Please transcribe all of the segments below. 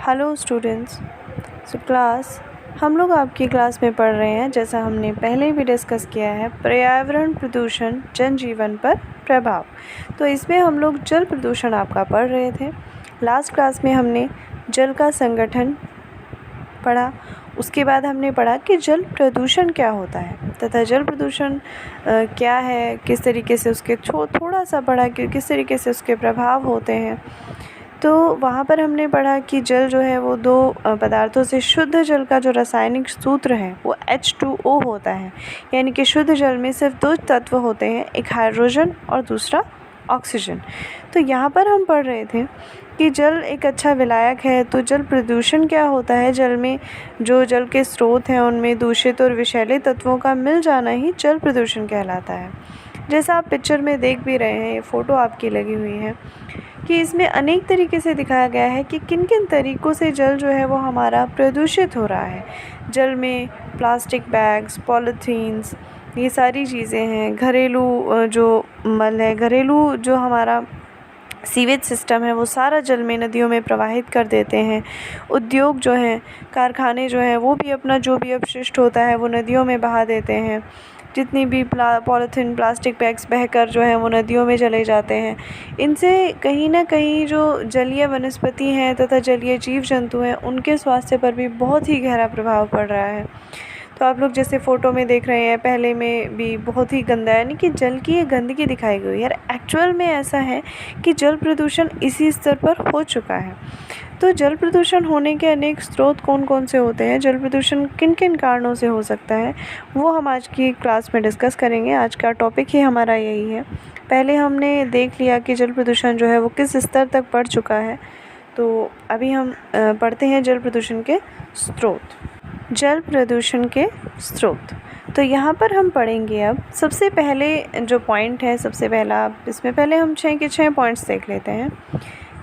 Hello students. Class हम लोग आपकी क्लास में पढ़ रहे हैं, जैसा हमने पहले भी डिस्कस किया है, पर्यावरण प्रदूषण जनजीवन पर प्रभाव। तो इसमें हम लोग जल प्रदूषण आपका पढ़ रहे थे। लास्ट क्लास में हमने जल का संगठन पढ़ा, उसके बाद हमने पढ़ा कि जल प्रदूषण क्या होता है तथा जल प्रदूषण क्या है, किस तरीके से उसके थोड़ा सा पढ़ा कि किस तरीके से उसके प्रभाव होते हैं। तो वहाँ पर हमने पढ़ा कि जल जो है वो दो पदार्थों से, शुद्ध जल का जो रासायनिक सूत्र है वो H2O होता है, यानी कि शुद्ध जल में सिर्फ दो तत्व होते हैं, एक हाइड्रोजन और दूसरा ऑक्सीजन। तो यहाँ पर हम पढ़ रहे थे कि जल एक अच्छा विलायक है। तो जल प्रदूषण क्या होता है, जल में जो जल के स्रोत हैं उनमें दूषित और विषैले तत्वों का मिल जाना ही जल प्रदूषण कहलाता है। जैसा आप पिक्चर में देख भी रहे हैं, ये फ़ोटो आपकी लगी हुई है कि इसमें अनेक तरीके से दिखाया गया है कि किन किन तरीक़ों से जल जो है वो हमारा प्रदूषित हो रहा है। जल में प्लास्टिक बैग्स, पॉलीथीन्स, ये सारी चीज़ें हैं। घरेलू जो मल है, घरेलू जो हमारा सीवेज सिस्टम है वो सारा जल में नदियों में प्रवाहित कर देते हैं। उद्योग जो हैं, कारखाने जो हैं, वो भी अपना जो भी अपशिष्ट होता है वो नदियों में बहा देते हैं। जितनी भी पॉलीथीन, प्लास्टिक बैग्स बहकर जो है वो नदियों में चले जाते हैं। इनसे कहीं ना कहीं जो जलीय वनस्पति हैं तथा जलीय जीव जंतु हैं उनके स्वास्थ्य पर भी बहुत ही गहरा प्रभाव पड़ रहा है। तो आप लोग जैसे फ़ोटो में देख रहे हैं, पहले में भी बहुत ही गंदा, यानी कि जल की ये गंदगी दिखाई गई। यार एक्चुअल में ऐसा है कि जल प्रदूषण इसी स्तर पर हो चुका है। तो जल प्रदूषण होने के अनेक स्रोत कौन कौन से होते हैं, जल प्रदूषण किन किन कारणों से हो सकता है, वो हम आज की क्लास में डिस्कस करेंगे। आज का टॉपिक ही हमारा यही है। पहले हमने देख लिया कि जल प्रदूषण जो है वो किस स्तर तक बढ़ चुका है। तो अभी हम पढ़ते हैं जल प्रदूषण के स्रोत। जल प्रदूषण के स्रोत, तो यहाँ पर हम पढ़ेंगे अब सबसे पहले जो पॉइंट है, सबसे पहला इसमें पहले हम 6 के 6 पॉइंट्स देख लेते हैं।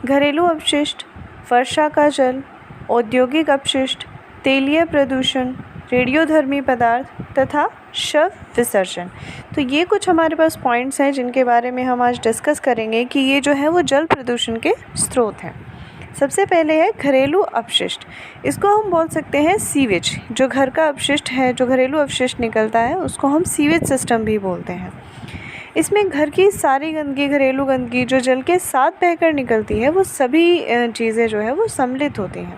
घरेलू अपशिष्ट, वर्षा का जल, औद्योगिक अपशिष्ट, तेलीय प्रदूषण, रेडियोधर्मी पदार्थ तथा शव विसर्जन। तो ये कुछ हमारे पास पॉइंट्स हैं जिनके बारे में हम आज डिस्कस करेंगे कि ये जो है वो जल प्रदूषण के स्रोत हैं। सबसे पहले है घरेलू अपशिष्ट। इसको हम बोल सकते हैं सीवेज। जो घर का अपशिष्ट है, जो घरेलू अपशिष्ट निकलता है, उसको हम सीवेज सिस्टम भी बोलते हैं। इसमें घर की सारी गंदगी, घरेलू गंदगी जो जल के साथ बहकर निकलती है, वो सभी चीज़ें जो है वो सम्मिलित होती हैं।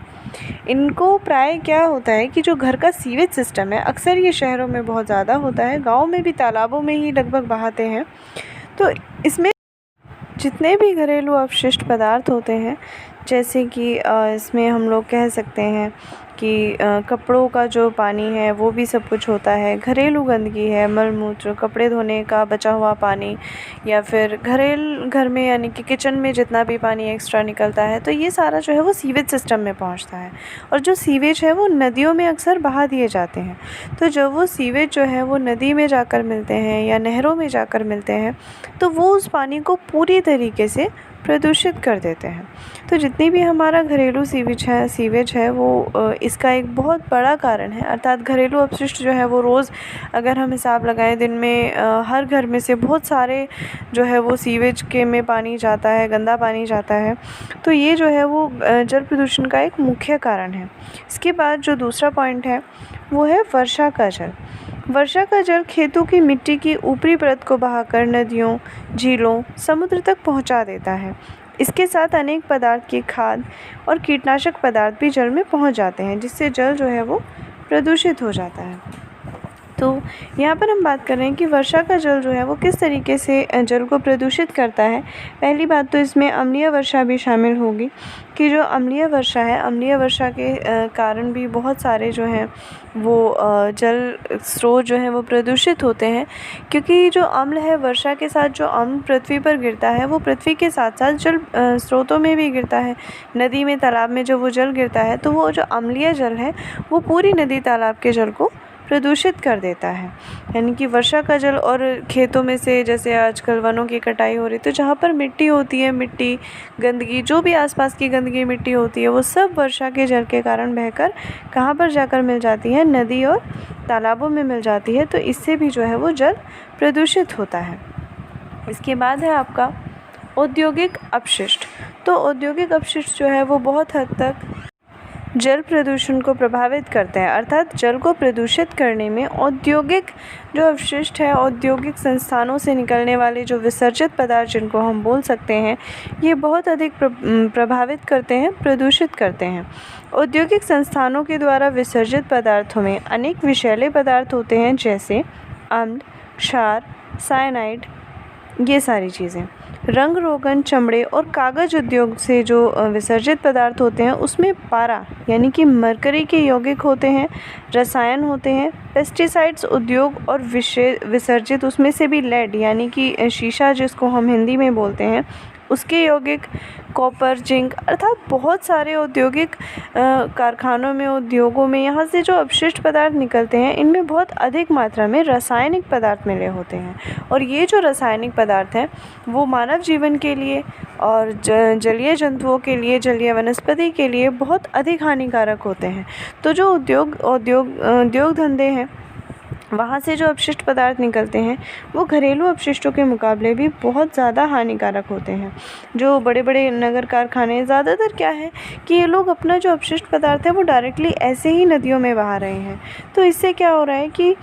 इनको प्राय क्या होता है कि जो घर का सीवेज सिस्टम है, अक्सर ये शहरों में बहुत ज़्यादा होता है, गाँव में भी तालाबों में ही लगभग बहाते हैं। तो इसमें जितने भी घरेलू अपशिष्ट पदार्थ होते हैं, जैसे कि इसमें हम लोग कह सकते हैं कि कपड़ों का जो पानी है वो भी सब कुछ होता है। घरेलू गंदगी है, मल मूत्र, कपड़े धोने का बचा हुआ पानी, या फिर घर में यानी कि किचन में जितना भी पानी एक्स्ट्रा निकलता है, तो ये सारा जो है वो सीवेज सिस्टम में पहुंचता है। और जो सीवेज है वो नदियों में अक्सर बहा दिए जाते हैं। तो जब वो सीवेज जो है वो नदी में जाकर मिलते हैं या नहरों में जाकर मिलते हैं, तो वो उस पानी को पूरी तरीके से प्रदूषित कर देते हैं। तो जितनी भी हमारा घरेलू सीवेज है वो इसका एक बहुत बड़ा कारण है। अर्थात घरेलू अपशिष्ट जो है वो रोज़ अगर हम हिसाब लगाएं, दिन में हर घर में से बहुत सारे जो है वो सीवेज के में पानी जाता है, गंदा पानी जाता है। तो ये जो है वो जल प्रदूषण का एक मुख्य कारण है। इसके बाद जो दूसरा पॉइंट है वो है वर्षा का जल। वर्षा का जल खेतों की मिट्टी की ऊपरी परत को बहाकर नदियों, झीलों, समुद्र तक पहुंचा देता है। इसके साथ अनेक पदार्थ की खाद और कीटनाशक पदार्थ भी जल में पहुंच जाते हैं, जिससे जल जो है वो प्रदूषित हो जाता है। तो यहाँ पर हम बात कर रहे हैं कि वर्षा का जल जो है वो किस तरीके से जल को प्रदूषित करता है। पहली बात तो इसमें अम्लीय वर्षा भी शामिल होगी कि जो अम्लीय वर्षा है, अम्लीय वर्षा के कारण भी बहुत सारे जो हैं वो जल स्रोत जो हैं वो प्रदूषित होते हैं। क्योंकि जो अम्ल है, वर्षा के साथ जो अम्ल पृथ्वी पर गिरता है वो पृथ्वी के साथ साथ जल स्रोतों में भी गिरता है। नदी में, तालाब में जब वो जल गिरता है तो वो जो अम्लीय जल है वो पूरी नदी तालाब के जल को प्रदूषित कर देता है। यानी कि वर्षा का जल, और खेतों में से जैसे आजकल वनों की कटाई हो रही, तो जहाँ पर मिट्टी होती है, मिट्टी, गंदगी, जो भी आसपास की गंदगी मिट्टी होती है, वो सब वर्षा के जल के कारण बहकर कहाँ पर जाकर मिल जाती है, नदी और तालाबों में मिल जाती है। तो इससे भी जो है वो जल प्रदूषित होता है। इसके बाद है आपका औद्योगिक अपशिष्ट। तो औद्योगिक अपशिष्ट जो है वो बहुत हद तक जल प्रदूषण को प्रभावित करते हैं, अर्थात जल को प्रदूषित करने में औद्योगिक जो अपशिष्ट है, औद्योगिक संस्थानों से निकलने वाले जो विसर्जित पदार्थ जिनको हम बोल सकते हैं, ये बहुत अधिक प्रभावित करते हैं, प्रदूषित करते हैं। औद्योगिक संस्थानों के द्वारा विसर्जित पदार्थों में अनेक विषैले पदार्थ होते हैं, जैसे अम्ल, क्षार, साइनाइड, ये सारी चीज़ें। रंग रोगन, चमड़े और कागज़ उद्योग से जो विसर्जित पदार्थ होते हैं उसमें पारा यानी कि मरकरी के यौगिक होते हैं, रसायन होते हैं। पेस्टिसाइड्स उद्योग और विसर्जित उसमें से भी लेड यानी कि शीशा जिसको हम हिंदी में बोलते हैं उसके यौगिक, कॉपर, जिंक, अर्थात बहुत सारे औद्योगिक कारखानों में, उद्योगों में यहाँ से जो अपशिष्ट पदार्थ निकलते हैं इनमें बहुत अधिक मात्रा में रासायनिक पदार्थ मिले होते हैं। और ये जो रासायनिक पदार्थ हैं वो मानव जीवन के लिए और जलीय जंतुओं के लिए, जलीय वनस्पति के लिए बहुत अधिक हानिकारक होते हैं। तो जो उद्योग धंधे हैं वहाँ से जो अपशिष्ट पदार्थ निकलते हैं वो घरेलू अपशिष्टों के मुकाबले भी बहुत ज़्यादा हानिकारक होते हैं। जो बड़े बड़े नगर कारखाने ज़्यादातर क्या है कि ये लोग अपना जो अपशिष्ट पदार्थ है वो डायरेक्टली ऐसे ही नदियों में बहा रहे हैं। तो इससे क्या हो रहा है कि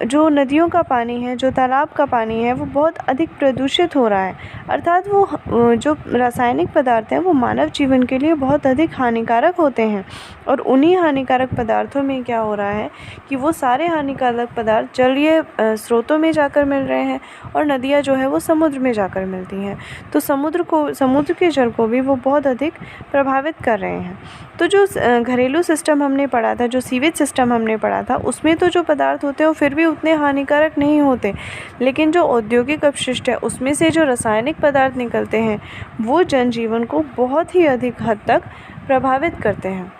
जो नदियों का पानी है, जो तालाब का पानी है, वो बहुत अधिक प्रदूषित हो रहा है। अर्थात वो जो रासायनिक पदार्थ हैं वो मानव जीवन के लिए बहुत अधिक हानिकारक होते हैं। और उन्हीं हानिकारक पदार्थों में क्या हो रहा है कि वो सारे हानिकारक पदार्थ जलीय स्रोतों में जाकर मिल रहे हैं और नदियाँ जो है वो समुद्र में जाकर मिलती हैं। तो समुद्र के जल को भी वो बहुत अधिक प्रभावित कर रहे हैं। तो जो घरेलू सिस्टम हमने पढ़ा था, जो सीवेज सिस्टम हमने पढ़ा था, उसमें तो जो पदार्थ होते हैं वो फिर भी उतने हानिकारक नहीं होते, लेकिन जो औद्योगिक अपशिष्ट है उसमें से जो रासायनिक पदार्थ निकलते हैं वो जनजीवन को बहुत ही अधिक हद तक प्रभावित करते हैं।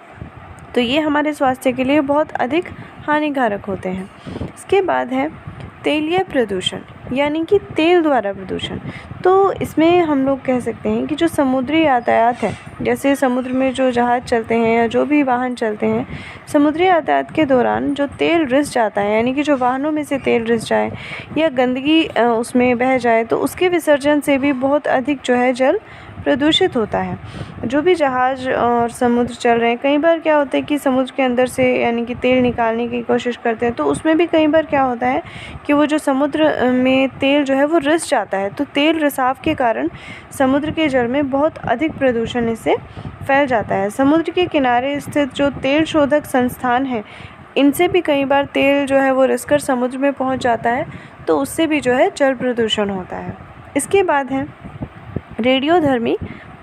तो ये हमारे स्वास्थ्य के लिए बहुत अधिक हानिकारक होते हैं। इसके बाद है तेलीय प्रदूषण यानी कि तेल द्वारा प्रदूषण। तो इसमें हम लोग कह सकते हैं कि जो समुद्री यातायात है, जैसे समुद्र में जो जहाज़ चलते हैं या जो भी वाहन चलते हैं, समुद्री यातायात के दौरान जो तेल रिस जाता है यानी कि जो वाहनों में से तेल रिस जाए या गंदगी उसमें बह जाए तो उसके विसर्जन से भी बहुत अधिक जो है जल प्रदूषित होता है। जो भी जहाज़ और समुद्र चल रहे हैं, कई बार क्या होता है कि समुद्र के अंदर से यानी कि तेल निकालने की कोशिश करते हैं तो उसमें भी कई बार क्या होता है कि वो जो समुद्र में तेल जो है वो रिस जाता है। तो तेल रिसाव के कारण समुद्र के जल में बहुत अधिक प्रदूषण इससे फैल जाता है। समुद्र के किनारे स्थित जो तेल शोधक संस्थान हैं इनसे भी कई बार तेल जो है वो रिस कर समुद्र में पहुंच जाता है, तो उससे भी जो है जल प्रदूषण होता है। इसके बाद है रेडियोधर्मी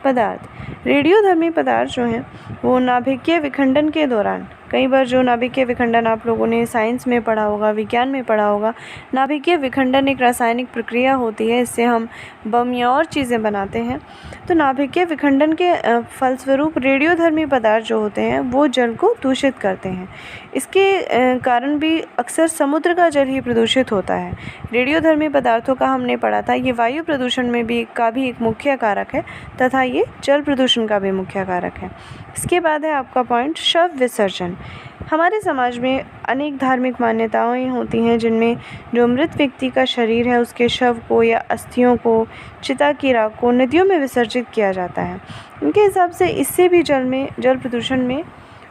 पदार्थ। रेडियोधर्मी पदार्थ जो हैं वो नाभिकीय विखंडन के दौरान, कई बार जो नाभिकीय विखंडन आप लोगों ने साइंस में पढ़ा होगा, विज्ञान में पढ़ा होगा, नाभिकीय विखंडन एक रासायनिक प्रक्रिया होती है, इससे हम बम या और चीज़ें बनाते हैं। तो नाभिकीय विखंडन के फलस्वरूप रेडियोधर्मी पदार्थ जो होते हैं वो जल को दूषित करते हैं। इसके कारण भी अक्सर समुद्र का जल ही प्रदूषित होता है। रेडियोधर्मी पदार्थों का हमने पढ़ा था, ये वायु प्रदूषण में भी एक मुख्य कारक है तथा ये जल प्रदूषण का भी मुख्य कारक है। इसके बाद है आपका पॉइंट शव विसर्जन। हमारे समाज में अनेक धार्मिक मान्यताएं होती हैं जिनमें जो मृत व्यक्ति का शरीर है उसके शव को या अस्थियों को, चिता की राख को नदियों में विसर्जित किया जाता है। उनके हिसाब से इससे भी जल प्रदूषण में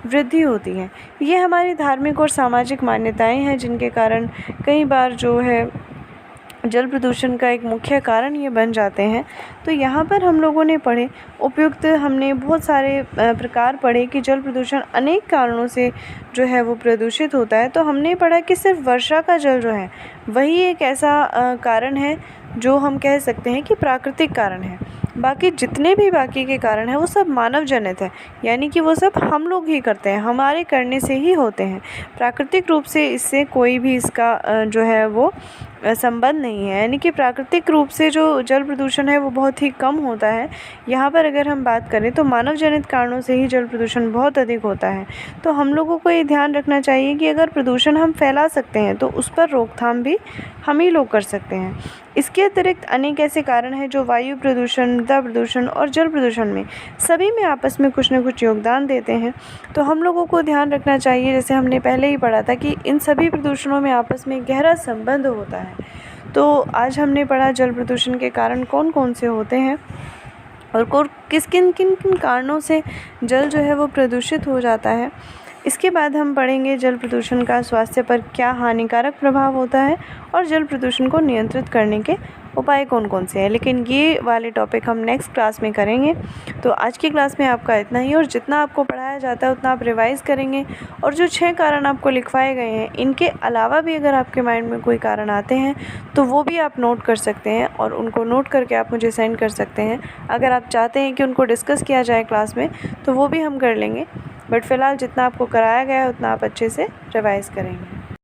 वृद्धि होती है। ये हमारी धार्मिक और सामाजिक मान्यताएं हैं जिनके कारण कई बार जो है जल प्रदूषण का एक मुख्य कारण ये बन जाते हैं। तो यहाँ पर हम लोगों ने पढ़े उपयुक्त, हमने बहुत सारे प्रकार पढ़े कि जल प्रदूषण अनेक कारणों से जो है वो प्रदूषित होता है। तो हमने पढ़ा कि सिर्फ वर्षा का जल जो है वही एक ऐसा कारण है जो हम कह सकते हैं कि प्राकृतिक कारण है। बाकी जितने भी बाकी के कारण हैं वो सब मानव जनित है, यानी कि वो सब हम लोग ही करते हैं, हमारे करने से ही होते हैं। प्राकृतिक रूप से इससे कोई भी इसका जो है वो संबंध नहीं है, यानी कि प्राकृतिक रूप से जो जल प्रदूषण है वो बहुत ही कम होता है। यहाँ पर अगर हम बात करें तो मानव जनित कारणों से ही जल प्रदूषण बहुत अधिक होता है। तो हम लोगों को ये ध्यान रखना चाहिए कि अगर प्रदूषण हम फैला सकते हैं तो उस पर रोकथाम भी हम ही लोग कर सकते हैं। इसके अतिरिक्त अनेक ऐसे कारण हैं जो वायु प्रदूषण, मृदा प्रदूषण और जल प्रदूषण में सभी में आपस में कुछ न कुछ योगदान देते हैं। तो हम लोगों को ध्यान रखना चाहिए, जैसे हमने पहले ही पढ़ा था कि इन सभी प्रदूषणों में आपस में गहरा संबंध होता है। तो आज हमने पढ़ा जल प्रदूषण के कारण कौन कौन से होते हैं। और किन किन कारणों से जल जो है वो प्रदूषित हो जाता है। इसके बाद हम पढ़ेंगे जल प्रदूषण का स्वास्थ्य पर क्या हानिकारक प्रभाव होता है और जल प्रदूषण को नियंत्रित करने के उपाय कौन कौन से हैं, लेकिन ये वाले टॉपिक हम नेक्स्ट क्लास में करेंगे। तो आज की क्लास में आपका इतना ही, और जितना आपको पढ़ाया जाता है उतना आप रिवाइज़ करेंगे। और जो 6 कारण आपको लिखवाए गए हैं, इनके अलावा भी अगर आपके माइंड में कोई कारण आते हैं तो वो भी आप नोट कर सकते हैं, और उनको नोट करके आप मुझे सेंड कर सकते हैं। अगर आप चाहते हैं कि उनको डिस्कस किया जाए क्लास में तो वो भी हम कर लेंगे, बट फ़िलहाल जितना आपको कराया गया है उतना आप अच्छे से रिवाइज़ करेंगे।